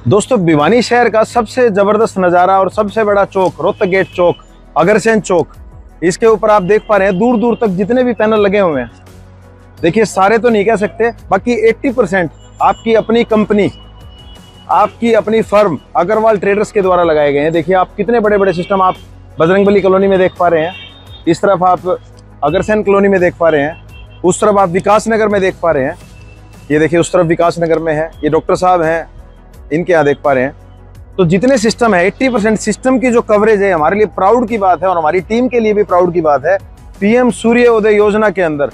दोस्तों भिवानी शहर का सबसे जबरदस्त नज़ारा और सबसे बड़ा चौक रोहतक गेट चौक, अग्रसेन चौक, इसके ऊपर आप देख पा रहे हैं दूर दूर तक जितने भी पैनल लगे हुए हैं, देखिए सारे तो नहीं कह सकते, बाकी 80% आपकी अपनी कंपनी, आपकी अपनी फर्म अग्रवाल ट्रेडर्स के द्वारा लगाए गए हैं। देखिए आप कितने बड़े बड़े सिस्टम आप बजरंगबली कॉलोनी में देख पा रहे हैं, इस तरफ आप अग्रसेन कॉलोनी में देख पा रहे हैं, उस तरफ आप विकास नगर में देख पा रहे हैं, ये देखिए उस तरफ विकास नगर में है, ये डॉक्टर साहब हैं इनके यहाँ देख पा रहे हैं। तो जितने सिस्टम है 80% सिस्टम की जो कवरेज है हमारे लिए प्राउड की बात है और हमारी टीम के लिए भी प्राउड की बात है। पीएम सूर्योदय योजना के अंदर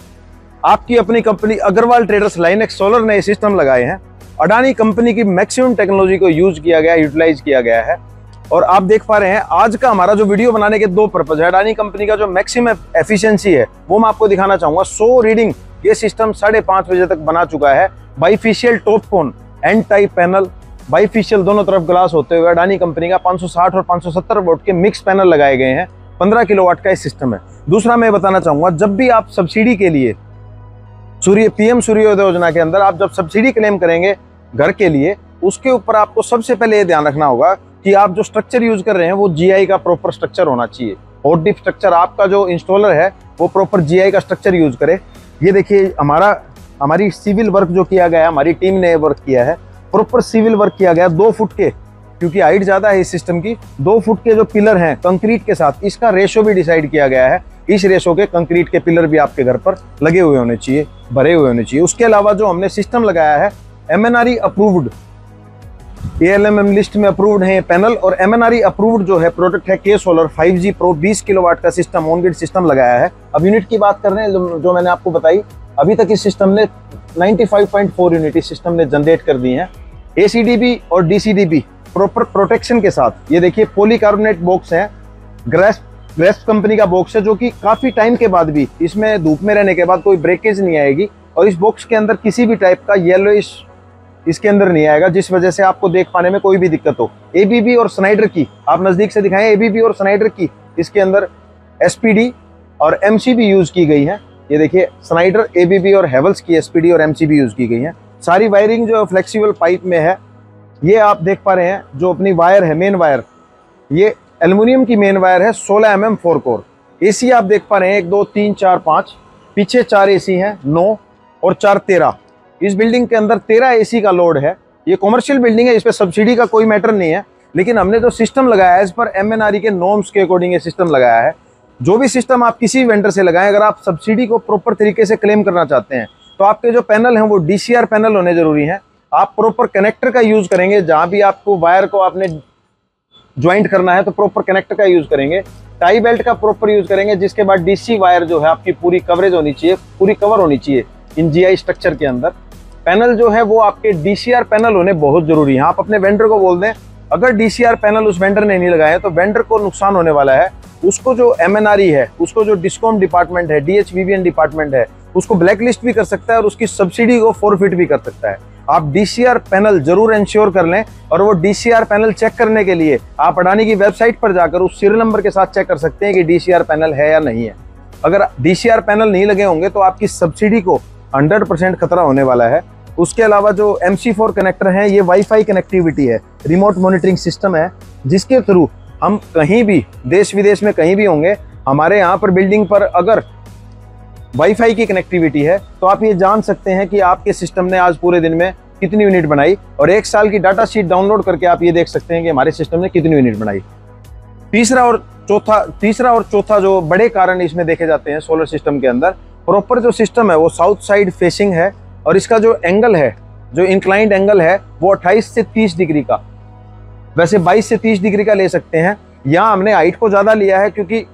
आपकी अपनी company Agarwal traders Linex solar ने सिस्टम लगाए हैं। अडानी कंपनी की मैक्सिमम टेक्नोलॉजी को यूज किया गया, यूटिलाइज किया गया है। और आप देख पा रहे हैं आज का हमारा जो वीडियो बनाने के दो पर्पज है। अडानी कंपनी का जो मैक्सिमम एफिशिएंसी है वो मैं आपको दिखाना चाहूंगा। 100 रीडिंग ये सिस्टम 5:30 बजे तक बना चुका है। Bifacial top cone and type panel, bifacial दोनों तरफ ग्लास होते हुए अडानी कंपनी का 560 और 570 वोल्ट के मिक्स पैनल लगाए गए हैं। 15 किलोवाट का ये सिस्टम है। दूसरा मैं बताना चाहूंगा, जब भी आप सब्सिडी के लिए पीएम सूर्योदय योजना के अंदर आप जब सब्सिडी क्लेम करेंगे घर के लिए, उसके ऊपर आपको सबसे पहले ये ध्यान रखना होगा कि आप जो स्ट्रक्चर यूज कर रहे हैं वो जीआई का प्रॉपर स्ट्रक्चर होना चाहिए। हॉट डिप स्ट्रक्चर, आपका जो इंस्टॉलर है वो प्रॉपर जीआई का स्ट्रक्चर यूज करे। ये देखिए हमारी सिविल वर्क जो किया गया है, हमारी टीम ने वर्क किया है, प्रॉपर सिविल वर्क किया गया। 2 फुट के, क्योंकि हाइट ज्यादा है इस सिस्टम की, 2 फुट के जो पिलर हैं कंक्रीट के साथ, इसका रेशो भी डिसाइड किया गया है। इस रेशो के कंक्रीट के पिलर भी आपके घर पर लगे हुए होने चाहिए, भरे हुए होने चाहिए। उसके अलावा जो हमने सिस्टम लगाया है एमएनआरई अप्रूव्ड, एएलएमएम लिस्ट में अप्रूव्ड है पैनल, और एमएनआरई अप्रूव्ड जो है प्रोडक्ट है के सोलर 5G प्रो 20 किलोवाट का सिस्टम ऑन ग्रिड सिस्टम लगाया है। अब यूनिट की बात कर रहे हैं जो मैंने आपको बताई, अभी तक इस सिस्टम ने 95.4 यूनिट इस सिस्टम ने जनरेट कर दी है। एसीडीबी और डीसीडीबी प्रॉपर प्रोटेक्शन के साथ। ये देखिए पॉलीकार्बोनेट बॉक्स है, ग्रेस्प कंपनी का बॉक्स है, जो कि काफी टाइम के बाद भी इसमें धूप में रहने के बाद कोई ब्रेकेज नहीं आएगी। और इस बॉक्स के अंदर किसी भी टाइप का येलोइश इसके अंदर नहीं आएगा, जिस वजह से आपको देख पाने में कोई भी दिक्कत हो। एबीबी और स्नाइडर की आप नजदीक से दिखाएं, एबीबी और स्नाइडर की इसके अंदर एसपीडी और एमसीबी यूज की गई है। ये देखिए स्नाइडर, एबीबी और हेवल्स की एसपीडी और एमसीबी यूज की गई है। सारी वायरिंग जो फ्लेक्सिबल पाइप में है, ये आप देख पा रहे हैं। जो अपनी वायर है मेन वायर, ये एल्युमिनियम की मेन वायर है, 16 mm 4 कोर। एसी आप देख पा रहे हैं 1 2 3 4 5, पीछे 4 एसी हैं, 9 और 4 13। इस बिल्डिंग के अंदर 13 एसी का लोड है। ये कॉमर्शियल बिल्डिंग है, इस पर सब्सिडी का कोई मैटर नहीं है, लेकिन हमने जो सिस्टम लगाया है इस पर एमएनआरई के नॉर्म्स के अकॉर्डिंग ये सिस्टम लगाया है। जो भी सिस्टम आप किसी वेंडर से लगाएं, अगर आप सब्सिडी को प्रॉपर तरीके से क्लेम करना चाहते हैं तो आपके जो पैनल हैं वो डीसीआर पैनल होने जरूरी हैं। आप प्रॉपर कनेक्टर का यूज करेंगे, जहां भी आपको वायर को आपने ज्वाइंट करना है तो प्रॉपर कनेक्टर का यूज करेंगे। टाई बेल्ट का प्रॉपर यूज करेंगे, जिसके बाद डीसी वायर जो है आपकी पूरी कवरेज होनी चाहिए, पूरी कवर होनी चाहिए इन जीआई स्ट्रक्चर के अंदर। पैनल जो है वो आपके डीसीआर पैनल होने बहुत जरूरी है। आप अपने वेंडर को बोल दें, अगर डीसीआर पैनल उस वेंडर ने नहीं लगाया तो वेंडर को नुकसान होने वाला है। उसको जो एमएनआरई है, उसको जो डिस्कॉम डिपार्टमेंट है, डीएचवीबीएन डिपार्टमेंट है, उसको ब्लैकलिस्ट भी कर सकता है और उसकी सब्सिडी को फॉरफिट भी कर सकता है। आप डीसीआर पैनल जरूर इंश्योर कर लें, और वो डीसीआर पैनल चेक करने के लिए आप अडानी की वेबसाइट पर जाकर उस सीरियल नंबर के साथ चेक कर सकते हैं कि डीसीआर पैनल है या नहीं है। अगर डीसीआर पैनल नहीं लगे होंगे तो आपकी सब्सिडी को 100% खतरा होने वाला है। उसके अलावा जो MC4 कनेक्टर हैं, ये वाईफाई कनेक्टिविटी है, रिमोट मॉनिटरिंग सिस्टम है, जिसके थ्रू हम कहीं भी देश विदेश में कहीं भी होंगे, हमारे यहाँ पर बिल्डिंग पर अगर वाईफाई की कनेक्टिविटी है तो आप ये जान सकते हैं कि आपके सिस्टम ने आज पूरे दिन में कितनी यूनिट बनाई, और 1 साल की डाटा शीट डाउनलोड करके आप ये देख सकते हैं कि हमारे सिस्टम ने कितनी यूनिट बनाई। तीसरा और चौथा जो बड़े कारण इसमें देखे जाते हैं सोलर सिस्टम के अंदर, प्रॉपर जो सिस्टम है वो साउथ साइड फेसिंग है, और इसका जो एंगल है, जो इंक्लाइंड एंगल है वो 28 से 30 डिग्री का, वैसे 22 से 30 डिग्री का ले सकते हैं। यहाँ हमने हाइट को ज्यादा लिया है, क्योंकि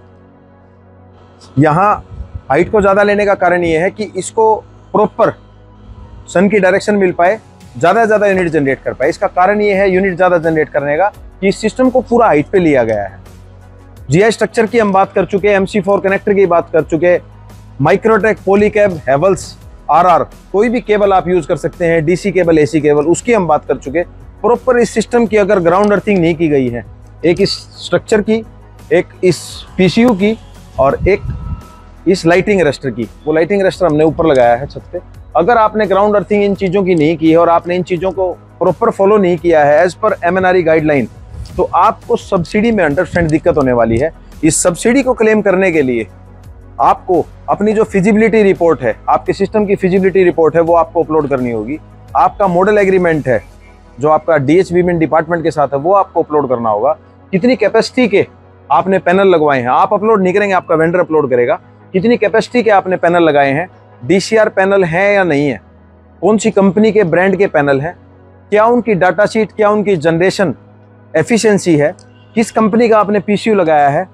यहाँ हाइट को ज्यादा लेने का कारण ये है कि इसको प्रॉपर सन की डायरेक्शन मिल पाए, ज्यादा से ज्यादा यूनिट जनरेट कर पाए। इसका कारण ये है यूनिट ज्यादा जनरेट करने का कि इस सिस्टम को पूरा हाइट पे लिया गया है। जीआई स्ट्रक्चर की हम बात कर चुके हैं, MC4 कनेक्टर की बात कर चुके, माइक्रोटेक, पॉलीकैब, हेवल्स, RR, कोई भी केबल आप यूज कर सकते हैं, डीसी केबल, एसी केबल, उसकी हम बात कर चुके। प्रॉपर इस सिस्टम की अगर ग्राउंड अर्थिंग नहीं की गई है, एक इस स्ट्रक्चर की, एक इस पीसीयू की और एक इस लाइटिंग अरेस्टर की, वो लाइटिंग अरेस्टर हमने ऊपर लगाया है छत पे, अगर आपने ग्राउंड अर्थिंग इन चीज़ों की नहीं की है और आपने इन चीज़ों को प्रॉपर फॉलो नहीं किया है एज पर MNRE गाइडलाइन, तो आपको सब्सिडी में 100% दिक्कत होने वाली है। इस सब्सिडी को क्लेम करने के लिए आपको अपनी जो फिजिबिलिटी रिपोर्ट है, आपके सिस्टम की फिजिबिलिटी रिपोर्ट है, वो आपको अपलोड करनी होगी। आपका मॉडल एग्रीमेंट है जो आपका DHB डिपार्टमेंट के साथ है, वो आपको अपलोड करना होगा। कितनी कैपेसिटी के आपने पैनल लगवाए हैं, आप अपलोड नहीं करेंगे, आपका वेंडर अपलोड करेगा। कितनी कैपेसिटी के आपने पैनल लगाए हैं, DCR पैनल है या नहीं है, कौन सी कंपनी के ब्रांड के पैनल हैं, क्या उनकी डाटा शीट, क्या उनकी जनरेशन एफिशिएंसी है, किस कंपनी का आपने PCU लगाया है,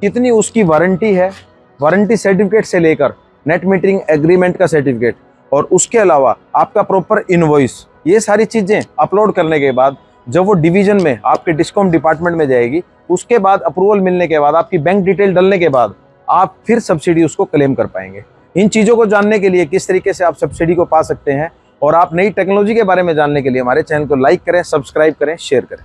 कितनी उसकी वारंटी है, वारंटी सर्टिफिकेट से लेकर नेट मीटरिंग एग्रीमेंट का सर्टिफिकेट, और उसके अलावा आपका प्रॉपर इनवॉइस, ये सारी चीज़ें अपलोड करने के बाद जब वो डिवीजन में आपके डिस्कॉम डिपार्टमेंट में जाएगी, उसके बाद अप्रूवल मिलने के बाद, आपकी बैंक डिटेल डलने के बाद आप फिर सब्सिडी उसको क्लेम कर पाएंगे। इन चीज़ों को जानने के लिए किस तरीके से आप सब्सिडी को पा सकते हैं और आप नई टेक्नोलॉजी के बारे में जानने के लिए हमारे चैनल को लाइक करें, सब्सक्राइब करें, शेयर करें।